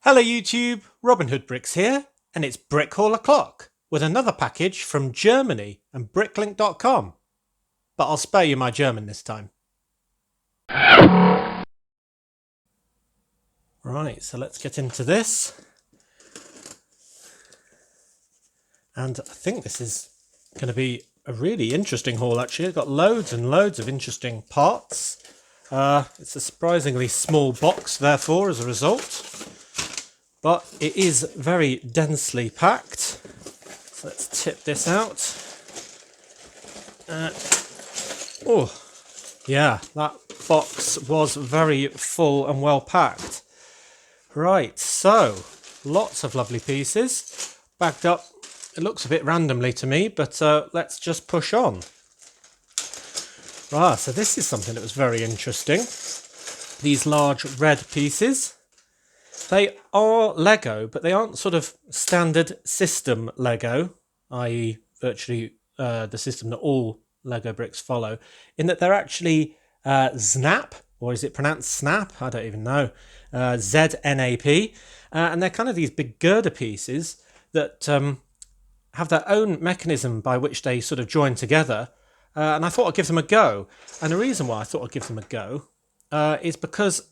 Hello YouTube, Robin Hood Bricks here, and it's Brick Hall o'clock with another package from Germany and bricklink.com. But I'll spare you my German this time. Right, so let's get into this. And I think this is going to be a really interesting haul actually. It's got loads and loads of interesting parts. It's a surprisingly small box therefore as a result. But it is very densely packed. So let's tip this out. Oh, yeah, that box was very full and well packed. Right, so lots of lovely pieces. Bagged up, it looks a bit randomly to me, but let's just push on. Right, so this is something that was very interesting. These large red pieces. They are Lego, but they aren't sort of standard system Lego, i.e. virtually the system that all Lego bricks follow, in that they're actually Znap, or is it pronounced Snap? I don't even know. Z-N-A-P. And they're kind of these big girder pieces that have their own mechanism by which they sort of join together. And I thought I'd give them a go. And the reason why I thought I'd give them a go is because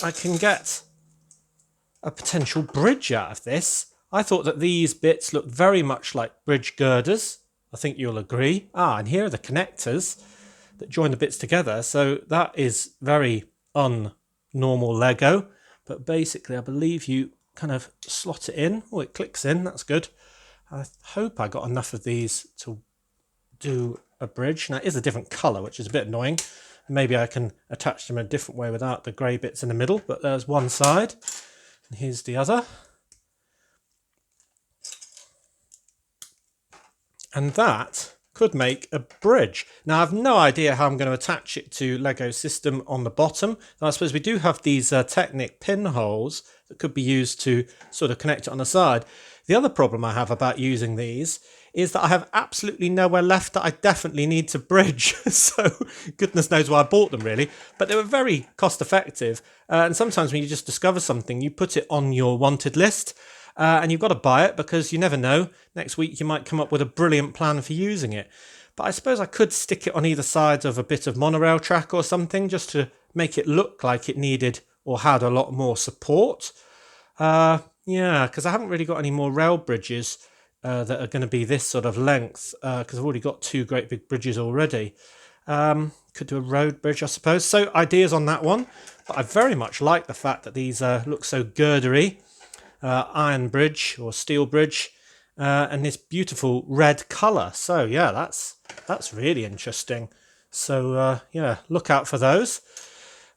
I can get a potential bridge out of this. I thought that these bits looked very much like bridge girders. I think you'll agree. And here are the connectors that join the bits together. So that is very un-normal Lego. But basically, I believe you kind of slot it in. Oh, it clicks in. That's good. I hope I got enough of these to do a bridge. Now, it is a different colour, which is a bit annoying. Maybe I can attach them in a different way without the grey bits in the middle. But there's one side. And here's the other. And that could make a bridge. Now, I've no idea how I'm going to attach it to Lego system on the bottom. I suppose we do have these Technic pinholes that could be used to sort of connect it on the side. The other problem I have about using these is that I have absolutely nowhere left that I definitely need to bridge. So goodness knows why I bought them really. But they were very cost effective. And sometimes when you just discover something, you put it on your wanted list. And you've got to buy it because you never know. Next week you might come up with a brilliant plan for using it. But I suppose I could stick it on either side of a bit of monorail track or something just to make it look like it needed or had a lot more support. Yeah, because I haven't really got any more rail bridges that are going to be this sort of length because I've already got two great big bridges already. Could do a road bridge, I suppose. So ideas on that one. But I very much like the fact that these look so girdery. Iron bridge or steel bridge and this beautiful red colour. So yeah, that's really interesting. So yeah, look out for those.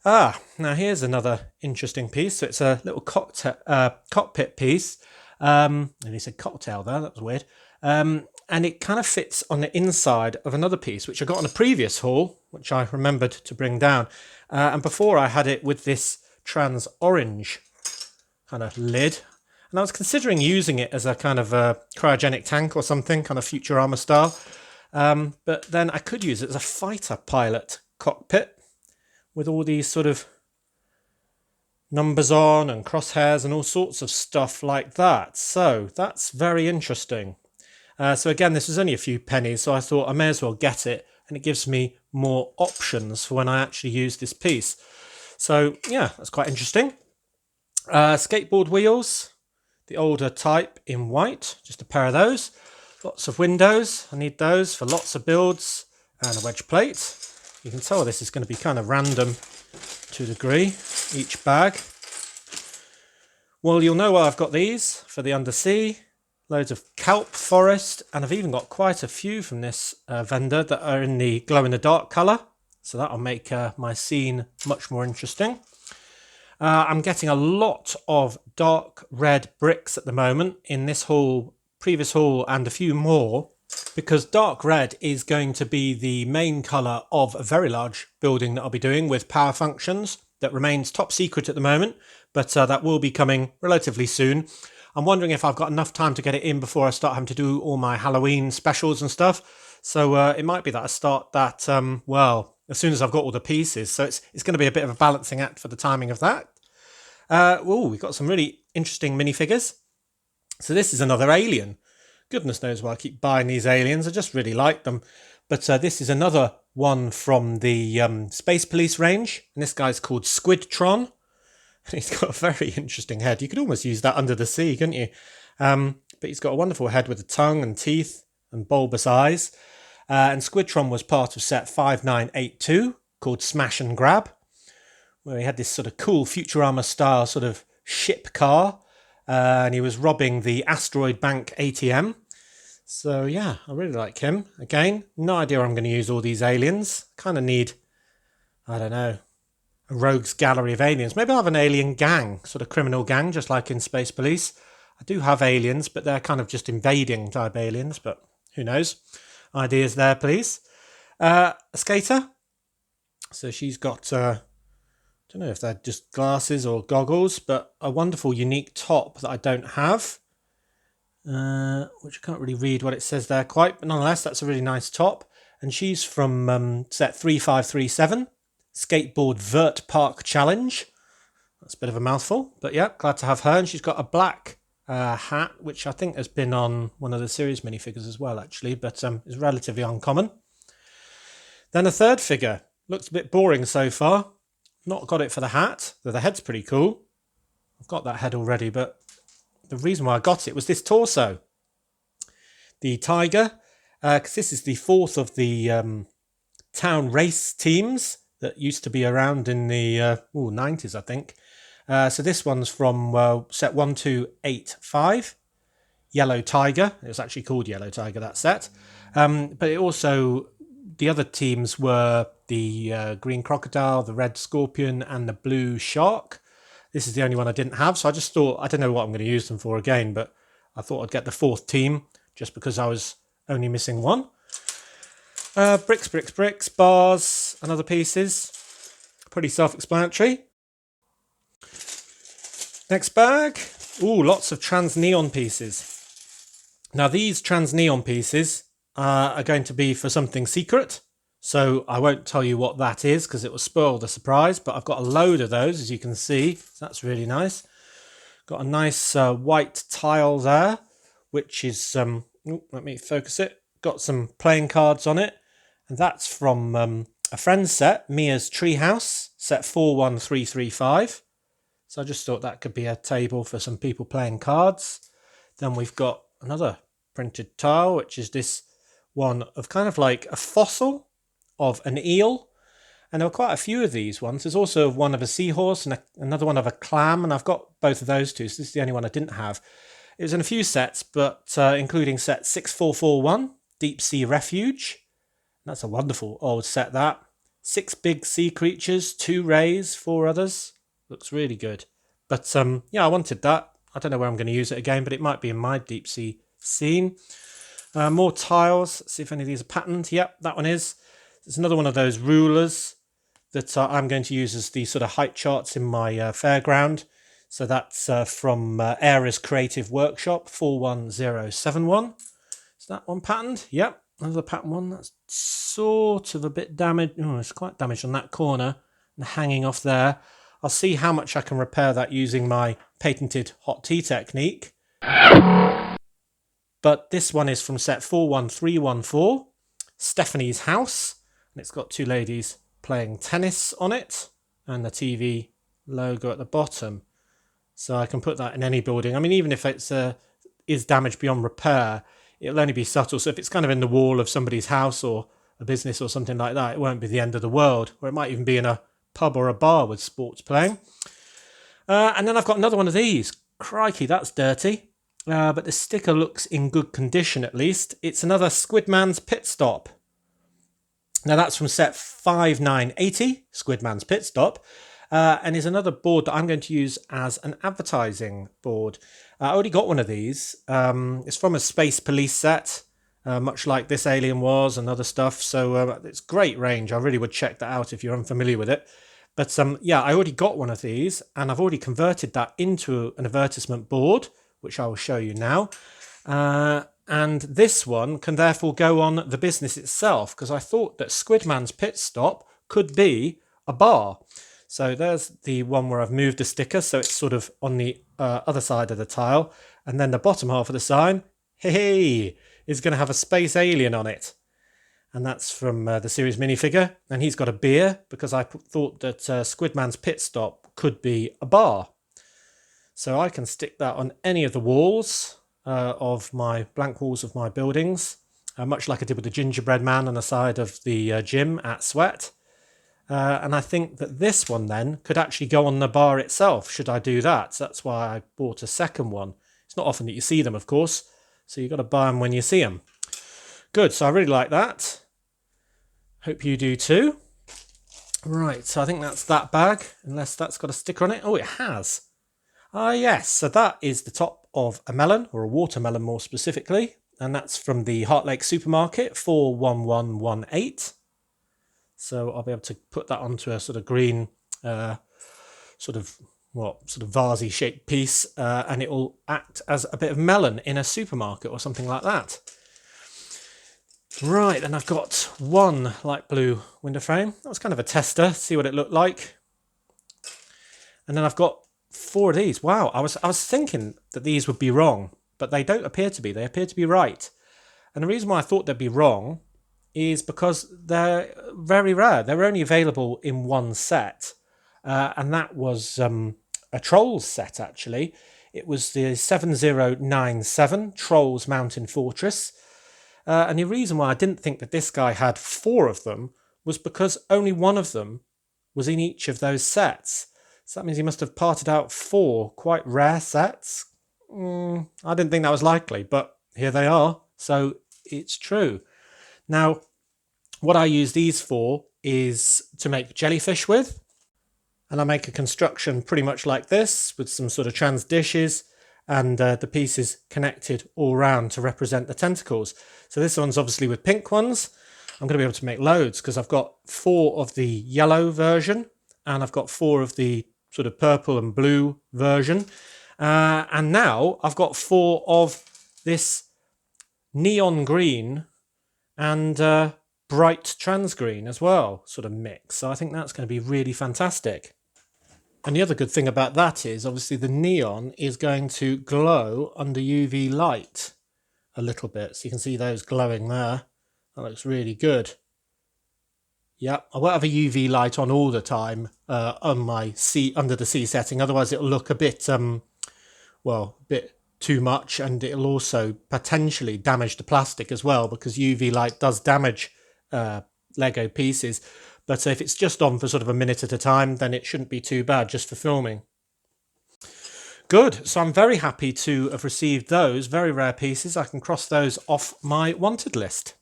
Now here's another interesting piece. So it's a little cockpit piece. And he said cocktail there, that was weird. And it kind of fits on the inside of another piece, which I got on a previous haul, which I remembered to bring down. And before I had it with this trans orange kind of lid. And I was considering using it as a kind of a cryogenic tank or something, kind of Futurama style. But then I could use it as a fighter pilot cockpit with all these sort of numbers on and crosshairs and all sorts of stuff like that. So that's very interesting. So again, this was only a few pennies, so I thought I may as well get it. And it gives me more options for when I actually use this piece. So yeah, that's quite interesting. Skateboard wheels. The older type in white, just a pair of those. Lots of windows, I need those for lots of builds, and a wedge plate. You can tell this is going to be kind of random to a degree, each bag. Well, you'll know why I've got these for the undersea. Loads of kelp forest, and I've even got quite a few from this vendor that are in the glow-in-the-dark colour. So that'll make my scene much more interesting. I'm getting a lot of dark red bricks at the moment in this haul, previous haul and a few more, because dark red is going to be the main colour of a very large building that I'll be doing with power functions that remains top secret at the moment, but that will be coming relatively soon. I'm wondering if I've got enough time to get it in before I start having to do all my Halloween specials and stuff. So it might be that I start that, well, as soon as I've got all the pieces. So it's going to be a bit of a balancing act for the timing of that. Oh, we've got some really interesting minifigures. So this is another alien. Goodness knows why I keep buying these aliens. I just really like them. But this is another one from the Space Police range. And this guy's called Squidtron. And he's got a very interesting head. You could almost use that under the sea, couldn't you? But he's got a wonderful head with a tongue and teeth and bulbous eyes. And Squidtron was part of set 5982 called Smash and Grab, where he had this sort of cool Futurama style sort of ship car. And he was robbing the Asteroid Bank ATM. So yeah, I really like him. Again, no idea I'm going to use all these aliens. Kind of need, I don't know, a rogues gallery of aliens. Maybe I'll have an alien gang, sort of criminal gang, just like in Space Police. I do have aliens, but they're kind of just invading type aliens, but who knows. Ideas there, please. A skater. So she's got, I don't know if they're just glasses or goggles, but a wonderful unique top that I don't have. Which I can't really read what it says there quite, but nonetheless, that's a really nice top. And she's from set 3537, Skateboard Vert Park Challenge. That's a bit of a mouthful, but yeah, glad to have her. And she's got a black hat, which I think has been on one of the series minifigures as well, actually, but is relatively uncommon. Then a third figure. Looks a bit boring so far. Not got it for the hat, though the head's pretty cool. I've got that head already, but the reason why I got it was this torso. The tiger, because this is the fourth of the town race teams that used to be around in the 90s, I think. So this one's from set 1285, Yellow Tiger. It was actually called Yellow Tiger, that set. But it also, the other teams were the Green Crocodile, the Red Scorpion, and the Blue Shark. This is the only one I didn't have, so I just thought, I don't know what I'm going to use them for again, but I thought I'd get the fourth team just because I was only missing one. Bricks, bars and other pieces. Pretty self-explanatory. Next bag. Ooh, lots of trans neon pieces. Now these trans neon pieces are going to be for something secret. So I won't tell you what that is because it will spoil the surprise, but I've got a load of those, as you can see. So that's really nice. Got a nice white tile there, which is, let me focus it. Got some playing cards on it. And that's from a friend's set, Mia's Treehouse, set 41335. So I just thought that could be a table for some people playing cards. Then we've got another printed tile, which is this one of kind of like a fossil of an eel, and there were quite a few of these ones. There's also one of a seahorse and another one of a clam, and I've got both of those two, so this is the only one I didn't have. It was in a few sets, but including set 6441, Deep Sea Refuge. That's a wonderful old set, that. 6 big sea creatures, 2 rays, 4 others. Looks really good. But yeah, I wanted that. I don't know where I'm going to use it again, but it might be in my deep sea scene. More tiles. Let's see if any of these are patterned. Yep, that one is. It's another one of those rulers that I'm going to use as the sort of height charts in my fairground. So that's from Aera's Creative Workshop, 41071. Is that one patterned? Yep, another pattern one. That's sort of a bit damaged. Oh, it's quite damaged on that corner and hanging off there. I'll see how much I can repair that using my patented hot tea technique. But this one is from set 41314, Stephanie's House. And it's got 2 ladies playing tennis on it and the TV logo at the bottom. So I can put that in any building. I mean, even if it's is damaged beyond repair, it'll only be subtle. So if it's kind of in the wall of somebody's house or a business or something like that, it won't be the end of the world. Or it might even be in a pub or a bar with sports playing. And then I've got another one of these. Crikey, that's dirty. But the sticker looks in good condition at least. It's another Squidman's Pit Stop. Now that's from set 5980, Squidman's Pit Stop, and is another board that I'm going to use as an advertising board. I already got one of these. It's from a Space Police set, much like this alien was and other stuff. So it's great range. I really would check that out if you're unfamiliar with it. But yeah, I already got one of these, and I've already converted that into an advertisement board, which I will show you now. And this one can therefore go on the business itself, because I thought that Squidman's Pit Stop could be a bar. So there's the one where I've moved a sticker, so it's sort of on the other side of the tile. And then the bottom half of the sign, hey, is going to have a space alien on it. And that's from the series minifigure. And he's got a beer, because I thought that Squidman's pit stop could be a bar. So I can stick that on any of the walls of my blank walls of my buildings, much like I did with the gingerbread man on the side of the gym at Sweat. And I think that this one then could actually go on the bar itself, should I do that. So that's why I bought a second one. It's not often that you see them, of course, so you've got to buy them when you see them. Good, so I really like that. Hope you do too. Right, so I think that's that bag, unless that's got a sticker on it. Oh, it has. Ah, yes, so that is the top of a melon, or a watermelon more specifically, and that's from the Heart Lake Supermarket, 41118. So I'll be able to put that onto a sort of green, sort of vasey shaped piece, and it will act as a bit of melon in a supermarket or something like that. Right, and I've got one light blue window frame. That was kind of a tester, see what it looked like. And then I've got 4 of these. Wow, I was thinking that these would be wrong, but they don't appear to be. They appear to be right. And the reason why I thought they'd be wrong is because they're very rare. They're only available in one set, and that was a Trolls set, actually. It was the 7097 Trolls Mountain Fortress, and the reason why I didn't think that this guy had 4 of them was because only one of them was in each of those sets. So that means he must have parted out 4 quite rare sets. I didn't think that was likely, but here they are, so it's true. Now, what I use these for is to make jellyfish with. And I make a construction pretty much like this, with some sort of trans dishes and the pieces connected all round to represent the tentacles. So this one's obviously with pink ones. I'm going to be able to make loads, because I've got 4 of the yellow version, and I've got 4 of the sort of purple and blue version. And now I've got 4 of this neon green and bright trans green as well, sort of mix. So I think that's going to be really fantastic. And the other good thing about that is obviously the neon is going to glow under UV light a little bit. So you can see those glowing there. That looks really good. Yep, I won't have a UV light on all the time on my under the sea setting. Otherwise it'll look a bit, bit too much, and it'll also potentially damage the plastic as well, because UV light does damage Lego pieces. But if it's just on for sort of a minute at a time, then it shouldn't be too bad just for filming. Good, so I'm very happy to have received those very rare pieces. I can cross those off my wanted list.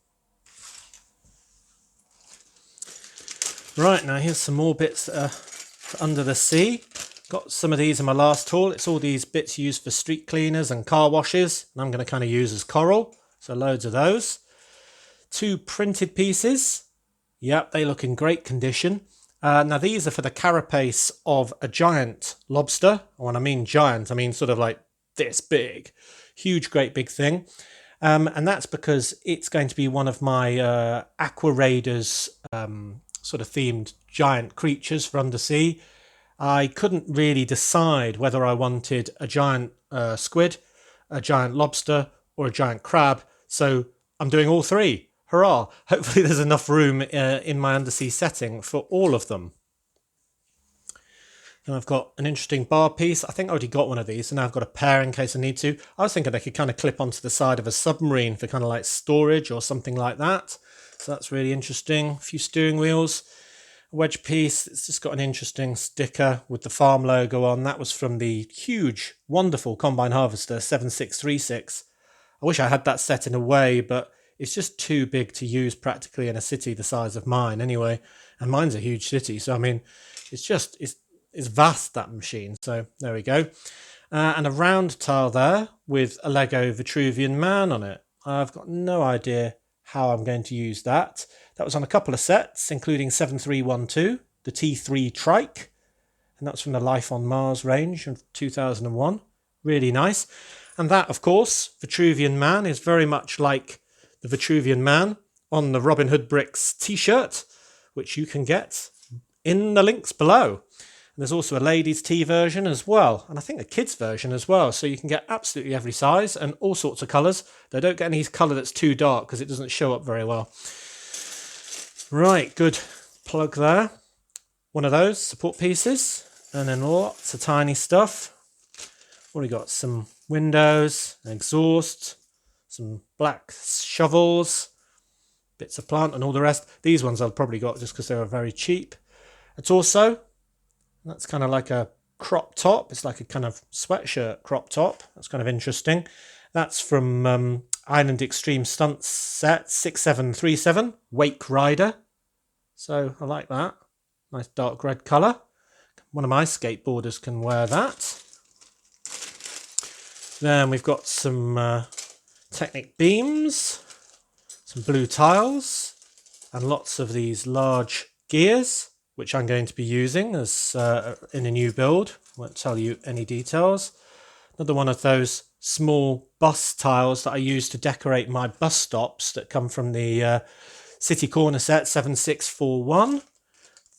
Right, now here's some more bits under the sea. Got some of these in my last haul. It's all these bits used for street cleaners and car washes, and I'm going to kind of use as coral. So loads of those. 2 printed pieces. Yep, they look in great condition. Now these are for the carapace of a giant lobster. When I mean giant, I mean sort of like this big. Huge, great big thing. And that's because it's going to be one of my Aqua Raiders sort of themed giant creatures for undersea. I couldn't really decide whether I wanted a giant squid, a giant lobster, or a giant crab. So I'm doing all 3. Hurrah! Hopefully there's enough room in my undersea setting for all of them. And I've got an interesting bar piece. I think I already got one of these, so now I've got a pair in case I need to. I was thinking they could kind of clip onto the side of a submarine for kind of like storage or something like that. So that's really interesting. A few steering wheels. A wedge piece. It's just got an interesting sticker with the farm logo on. That was from the huge, wonderful Combine Harvester 7636. I wish I had that set in a way, but it's just too big to use practically in a city the size of mine anyway. And mine's a huge city, so I mean, it's vast, that machine. So there we go. And a round tile there with a Lego Vitruvian Man on it. I've got no idea how I'm going to use that. That was on a couple of sets, including 7312, the T3 Trike. And that's from the Life on Mars range of 2001. Really nice. And that, of course, Vitruvian Man is very much like the Vitruvian Man on the Robin Hood Bricks t-shirt, which you can get in the links below. And there's also a ladies' tea version as well, and I think a kids' version as well, so you can get absolutely every size and all sorts of colours. They don't get any colour that's too dark because it doesn't show up very well. Right, good plug there. One of those support pieces, and then lots of tiny stuff. Already got some windows, an exhaust, some black shovels, bits of plant and all the rest. These ones I've probably got just because they were very cheap. A torso, that's kind of like a crop top. It's like a kind of sweatshirt crop top. That's kind of interesting. That's from Island Extreme Stunts set 6737, Wake Rider. So I like that. Nice dark red colour. One of my skateboarders can wear that. Then we've got some Technic beams, some blue tiles, and lots of these large gears, which I'm going to be using as in a new build. Won't tell you any details. Another one of those small bus tiles that I use to decorate my bus stops that come from the City Corner set 7641. I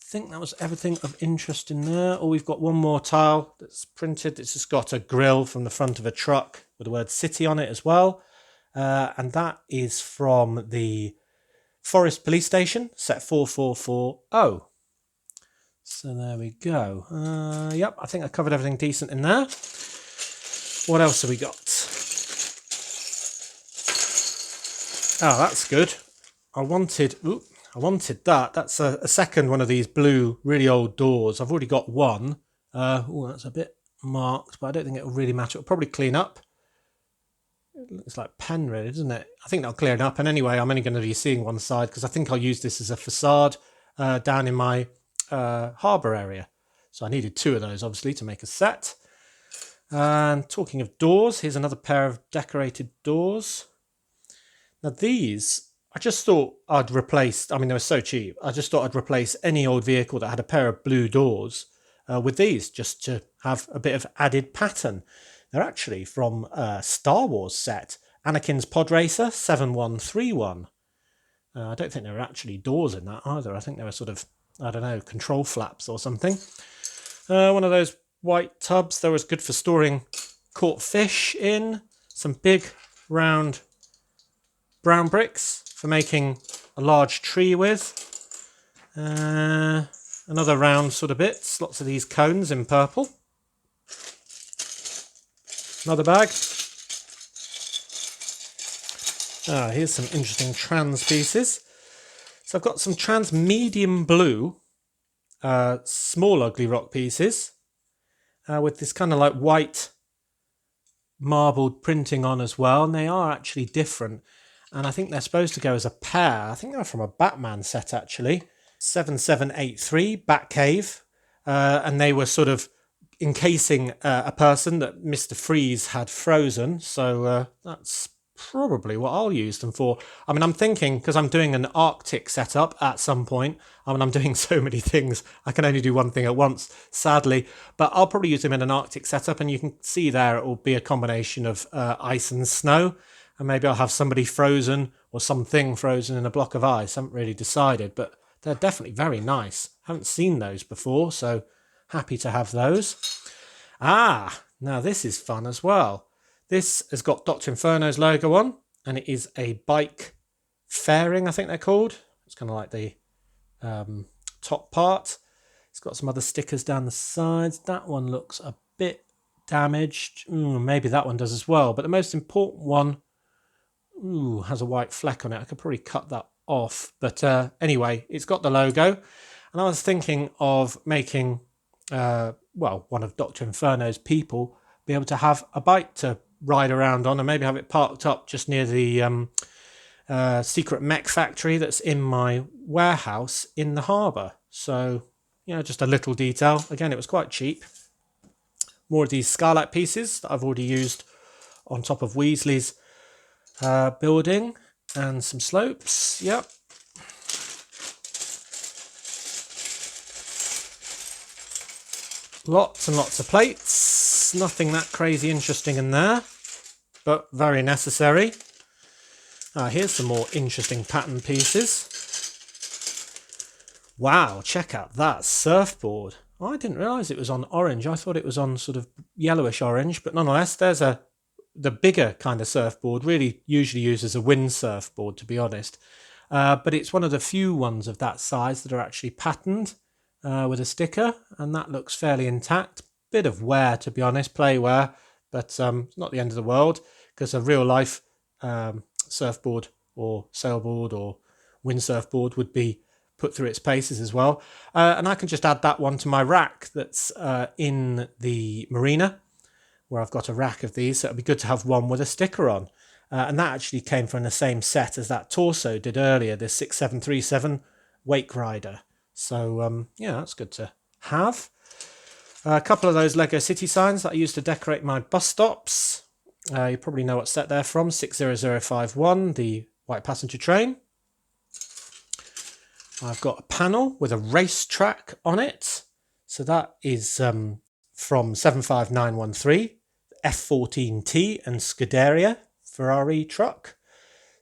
think that was everything of interest in there. Oh, we've got one more tile that's printed. It's just got a grill from the front of a truck with the word City on it as well. And that is from the Forest Police Station, set 4440. So there we go. Yep, I think I covered everything decent in there. What else have we got? Oh, that's good. I wanted that. That's a second one of these blue, really old doors. I've already got one. Oh, that's a bit marked, but I don't think it'll really matter. It'll probably clean up. It looks like pen really, doesn't it? I think that'll clear it up. And anyway, I'm only going to be seeing one side because I think I'll use this as a facade down in my harbour area. So I needed two of those, obviously, to make a set. And talking of doors, here's another pair of decorated doors. Now these, I just thought I'd replace, I mean, they were so cheap. I just thought I'd replace any old vehicle that had a pair of blue doors with these, just to have a bit of added pattern. They're actually from a Star Wars set, Anakin's Pod Racer 7131. I don't think there were actually doors in that either. I think they were sort of, I don't know, control flaps or something. One of those white tubs that was good for storing caught fish in. Some big round brown bricks for making a large tree with. Another round sort of bits. Lots of these cones in purple. Another bag. Here's some interesting trans pieces. So I've got some trans medium blue small ugly rock pieces with this kind of like white marbled printing on as well, and they are actually different, and I think they're supposed to go as a pair. I think they're from a Batman set actually, 7783 Batcave, and they were sort of encasing a person that Mr. Freeze had frozen, so that's probably what I'll use them for. I mean, I'm thinking, because I'm doing an Arctic setup at some point, I mean, I'm doing so many things, I can only do one thing at once, sadly, but I'll probably use them in an Arctic setup, and you can see there it will be a combination of ice and snow, and maybe I'll have somebody frozen or something frozen in a block of ice. I haven't really decided, but they're definitely very nice. Haven't seen those before, so happy to have those. Now this is fun as well. This has got Dr. Inferno's logo on, and it is a bike fairing, I think they're called. It's kind of like the top part. It's got some other stickers down the sides. That one looks a bit damaged. Maybe that one does as well. But the most important one has a white fleck on it. I could probably cut that off. But anyway, it's got the logo. And I was thinking of making, one of Dr. Inferno's people be able to have a bike to ride around on, and maybe have it parked up just near the secret mech factory that's in my warehouse in the harbour. So, just a little detail. Again, it was quite cheap. More of these skylight pieces that I've already used on top of Weasley's building, and some slopes. Yep. Lots and lots of plates. Nothing that crazy interesting in there, but very necessary. Here's some more interesting pattern pieces. Wow, check out that surfboard. I didn't realise it was on orange. I thought it was on sort of yellowish orange, but nonetheless, there's the bigger kind of surfboard, really usually used as a wind surfboard, to be honest. But it's one of the few ones of that size that are actually patterned with a sticker, and that looks fairly intact. Bit of wear, to be honest, play wear, but it's not the end of the world, because a real life surfboard or sailboard or windsurfboard would be put through its paces as well. And I can just add that one to my rack that's in the marina, where I've got a rack of these. So it'd be good to have one with a sticker on. And that actually came from the same set as that Torso did earlier, the 6737 Wake Rider. So yeah, that's good to have. A couple of those Lego City signs that I use to decorate my bus stops. You probably know what set they're from, 60051, the white passenger train. I've got a panel with a racetrack on it. So that is from 75913, F14T and Scuderia Ferrari truck.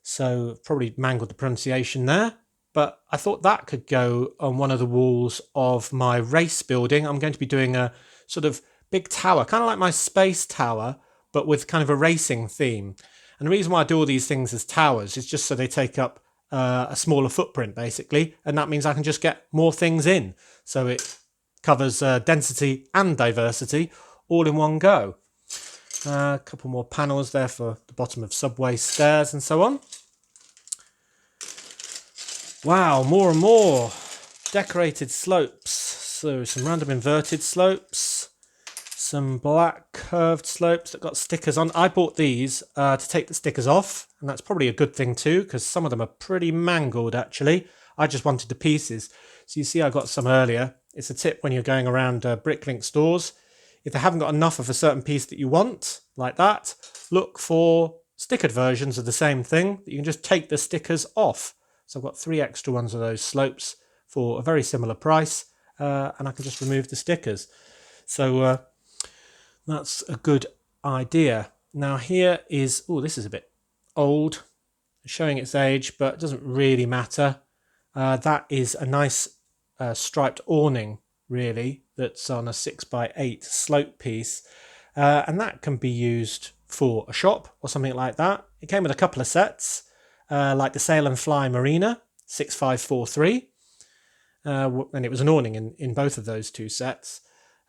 So probably mangled the pronunciation there. But I thought that could go on one of the walls of my race building. I'm going to be doing a sort of big tower, kind of like my space tower, but with kind of a racing theme. And the reason why I do all these things as towers is just so they take up a smaller footprint, basically. And that means I can just get more things in. So it covers density and diversity all in one go. A couple more panels there for the bottom of subway stairs and so on. Wow, more and more decorated slopes. So some random inverted slopes, some black curved slopes that got stickers on. I bought these to take the stickers off, and that's probably a good thing too, because some of them are pretty mangled actually. I just wanted the pieces. So you see I got some earlier. It's a tip when you're going around Bricklink stores. If they haven't got enough of a certain piece that you want, like that, look for stickered versions of the same thing that you can just take the stickers off. So I've got 3 extra ones of those slopes for a very similar price, and I can just remove the stickers. So that's a good idea. Now here is, oh, this is a bit old, showing its age, but it doesn't really matter. That is a nice striped awning, really, that's on a 6x8 slope piece, and that can be used for a shop or something like that. It came with a couple of sets. Like the Sail and Fly Marina 6543, and it was an awning in both of those 2 sets.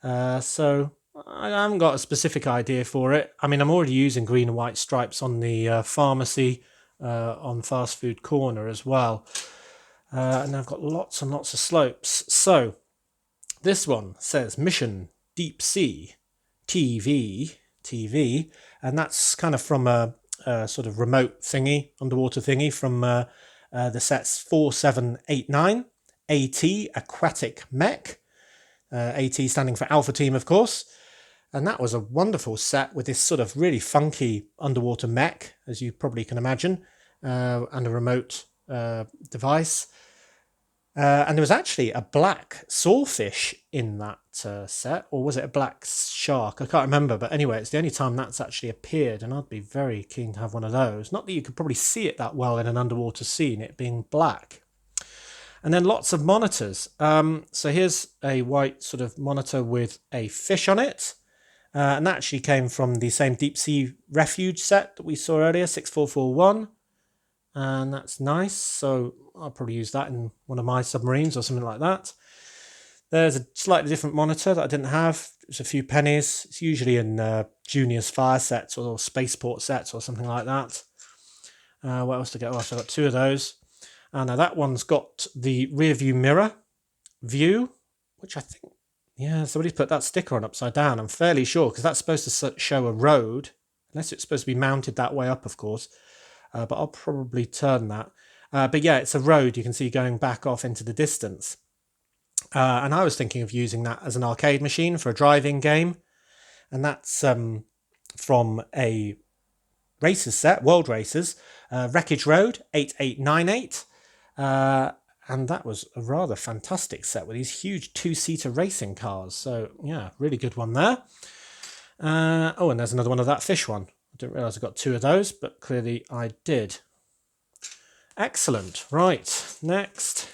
So I haven't got a specific idea for it. I mean, I'm already using green and white stripes on the pharmacy on Fast Food Corner as well, and I've got lots and lots of slopes. So this one says Mission Deep Sea TV, and that's kind of from a sort of remote thingy, underwater thingy from the sets 4789, AT, Aquatic Mech, AT standing for Alpha Team, of course. And that was a wonderful set with this sort of really funky underwater mech, as you probably can imagine, and a remote device. And there was actually a black sawfish in that set, or was it a black shark? I can't remember, but anyway, it's the only time that's actually appeared, and I'd be very keen to have one of those. Not that you could probably see it that well in an underwater scene, it being black. And then lots of monitors. So here's a white sort of monitor with a fish on it, and that actually came from the same Deep Sea Refuge set that we saw earlier, 6441. And that's nice, so I'll probably use that in one of my submarines or something like that. There's a slightly different monitor that I didn't have. It's a few pennies. It's usually in Junior's fire sets or spaceport sets or something like that. What else to get? Oh, so I've got 2 of those. And now that one's got the rear view mirror view, which I think, yeah, somebody's put that sticker on upside down. I'm fairly sure, because that's supposed to show a road, unless it's supposed to be mounted that way up, of course. But I'll probably turn that. But yeah, it's a road you can see going back off into the distance. And I was thinking of using that as an arcade machine for a driving game. And that's from a racers set, World Racers, Wreckage Road 8898. And that was a rather fantastic set with these huge 2-seater racing cars. So yeah, really good one there. Oh, and there's another one of that fish one. I didn't realise I got 2 of those, but clearly I did. Excellent. Right, next.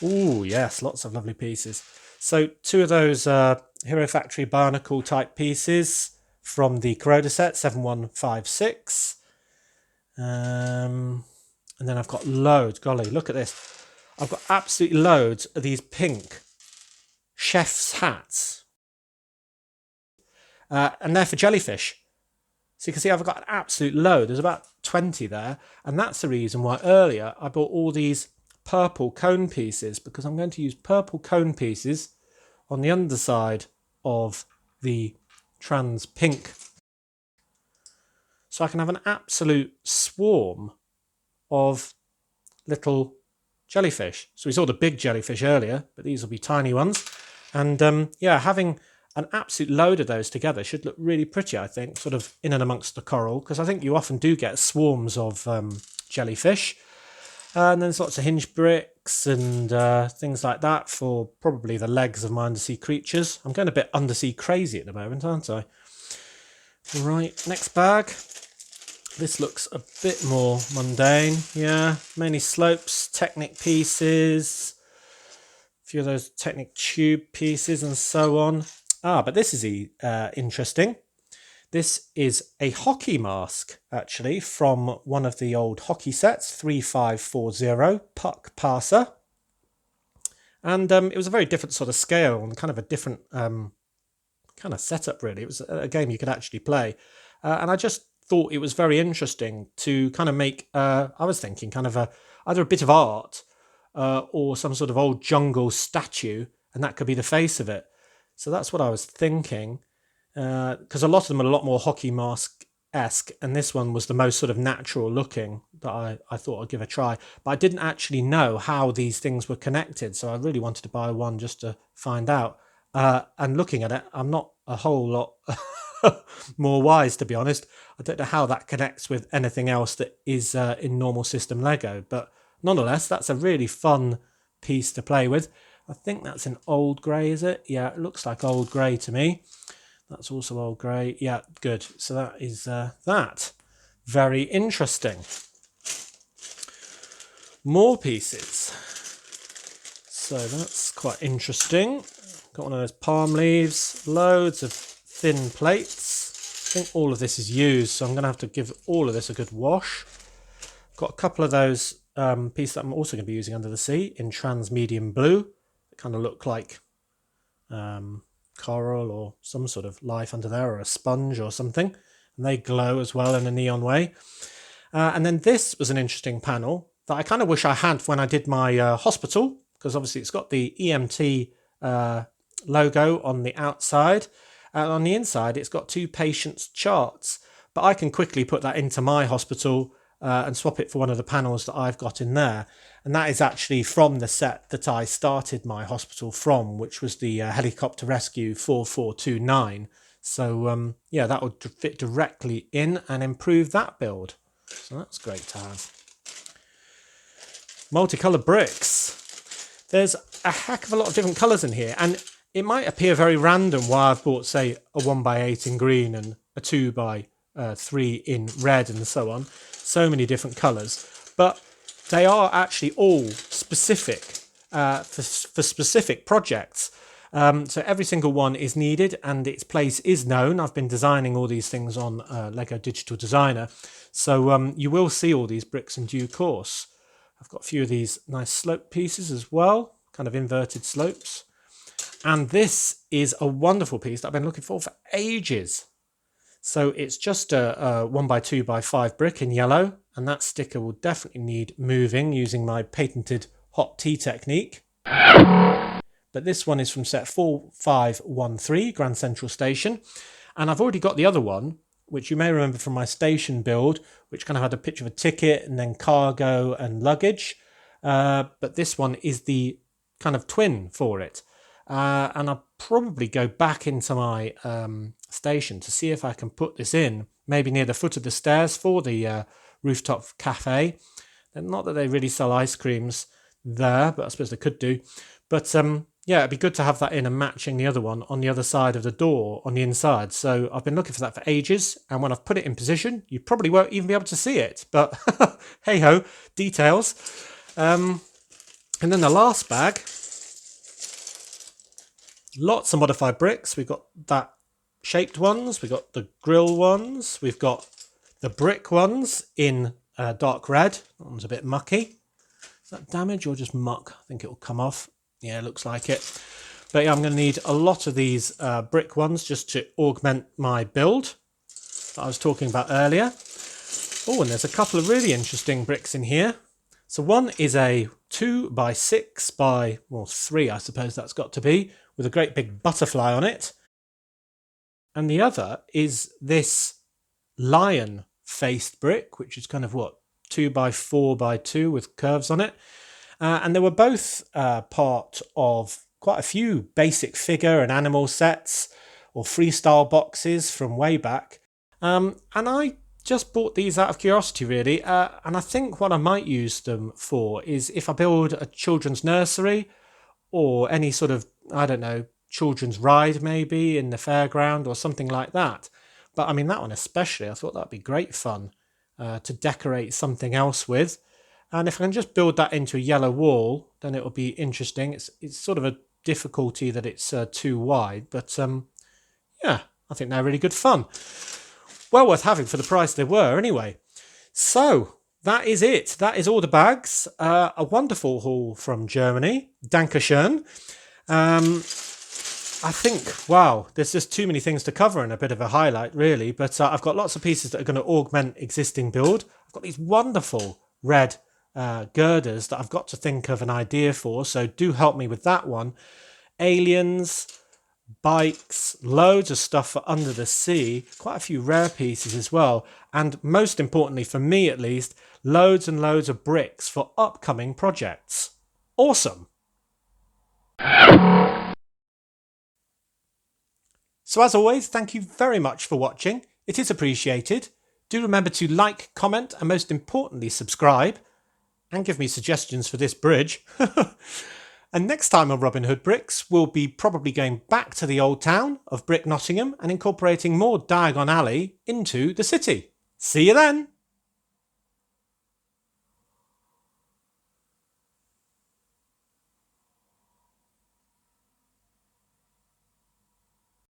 Ooh, yes, lots of lovely pieces. So 2 of those Hero Factory barnacle type pieces from the Corroder set, 7156. And then I've got loads. Golly, look at this. I've got absolutely loads of these pink chef's hats. And they're for Jellyfish. So you can see I've got an absolute load. There's about 20 there. And that's the reason why earlier I bought all these purple cone pieces, because I'm going to use purple cone pieces on the underside of the trans pink. So I can have an absolute swarm of little jellyfish. So we saw the big jellyfish earlier, but these will be tiny ones. And yeah, having an absolute load of those together should look really pretty, I think, sort of in and amongst the coral, because I think you often do get swarms of jellyfish. And then there's lots of hinge bricks and things like that for probably the legs of my undersea creatures. I'm going a bit undersea crazy at the moment, aren't I? Right, next bag. This looks a bit more mundane. Yeah, mainly slopes, Technic pieces, a few of those Technic tube pieces and so on. But this is interesting. This is a hockey mask, actually, from one of the old hockey sets, 3540 Puck Passer. And it was a very different sort of scale and kind of a different kind of setup, really. It was a game you could actually play. And I just thought it was very interesting to kind of make, I was thinking, kind of either a bit of art or some sort of old jungle statue, and that could be the face of it. So that's what I was thinking, because a lot of them are a lot more hockey mask-esque, and this one was the most sort of natural looking that I thought I'd give a try. But I didn't actually know how these things were connected, so I really wanted to buy one just to find out. And looking at it, I'm not a whole lot more wise, to be honest. I don't know how that connects with anything else that is in normal system Lego, but nonetheless, that's a really fun piece to play with. I think that's an old grey, is it? Yeah, it looks like old grey to me. That's also old grey. Yeah, good. So that is that. Very interesting. More pieces. So that's quite interesting. Got one of those palm leaves. Loads of thin plates. I think all of this is used, so I'm going to have to give all of this a good wash. Got a couple of those pieces that I'm also going to be using under the sea in trans medium blue. Kind of look like coral or some sort of life under there, or a sponge or something, and they glow as well in a neon way. And then this was an interesting panel that I kind of wish I had when I did my hospital, because obviously it's got the EMT logo on the outside, and on the inside it's got 2 patients' charts, but I can quickly put that into my hospital and swap it for one of the panels that I've got in there. And that is actually from the set that I started my hospital from, which was the Helicopter Rescue 4429. So yeah, that would fit directly in and improve that build. So that's great to have. Multicolored bricks. There's a heck of a lot of different colours in here, and it might appear very random why I've bought, say, a 1x8 in green and a 2x3 in red and so on. So many different colours, but they are actually all specific for specific projects. So every single one is needed and its place is known. I've been designing all these things on Lego Digital Designer, so you will see all these bricks in due course. I've got a few of these nice slope pieces as well, kind of inverted slopes. And this is a wonderful piece that I've been looking for ages. So it's just a 1x2x5 brick in yellow, and that sticker will definitely need moving using my patented hot tea technique. But this one is from set 4513, Grand Central Station, and I've already got the other one, which you may remember from my station build, which kind of had a picture of a ticket and then cargo and luggage. But this one is the kind of twin for it. And I'll probably go back into my station to see if I can put this in, maybe near the foot of the stairs for the rooftop cafe. And not that they really sell ice creams there, but I suppose they could do. But yeah, it'd be good to have that in and matching the other one on the other side of the door on the inside. So I've been looking for that for ages, and when I've put it in position, you probably won't even be able to see it. But hey ho, details. And then the last bag, lots of modified bricks. We've got that shaped ones, we've got the grill ones, we've got the brick ones in dark red. That one's a bit mucky. Is that damage or just muck? I think it will come off. Yeah, looks like it. But yeah, I'm going to need a lot of these brick ones just to augment my build that I was talking about earlier. Oh, and there's a couple of really interesting bricks in here. So one is a 2x6 by, well, 3, I suppose that's got to be, with a great big butterfly on it. And the other is this lion-faced brick, which is kind of, what, 2x4x2 with curves on it. And they were both part of quite a few basic figure and animal sets or freestyle boxes from way back. And I just bought these out of curiosity, really. And I think what I might use them for is if I build a children's nursery or any sort of, I don't know, children's ride maybe in the fairground or something like that. But I mean, that one especially, I thought that'd be great fun to decorate something else with. And if I can just build that into a yellow wall, then it'll be interesting. It's sort of a difficulty that it's too wide, but yeah, I think they're really good fun. Well worth having for the price they were anyway. So that is it. That is all the bags. A wonderful haul from Germany. Dankeschön. I think, wow, there's just too many things to cover and a bit of a highlight, really. But I've got lots of pieces that are going to augment existing build. I've got these wonderful red girders that I've got to think of an idea for. So do help me with that one. Aliens, bikes, loads of stuff for under the sea. Quite a few rare pieces as well. And most importantly, for me at least, loads and loads of bricks for upcoming projects. Awesome. So as always, thank you very much for watching. It is appreciated. Do remember to like, comment, and most importantly, subscribe. And give me suggestions for this bridge. And next time on Robin Hood Bricks, we'll be probably going back to the old town of Brick Nottingham and incorporating more Diagon Alley into the city. See you then!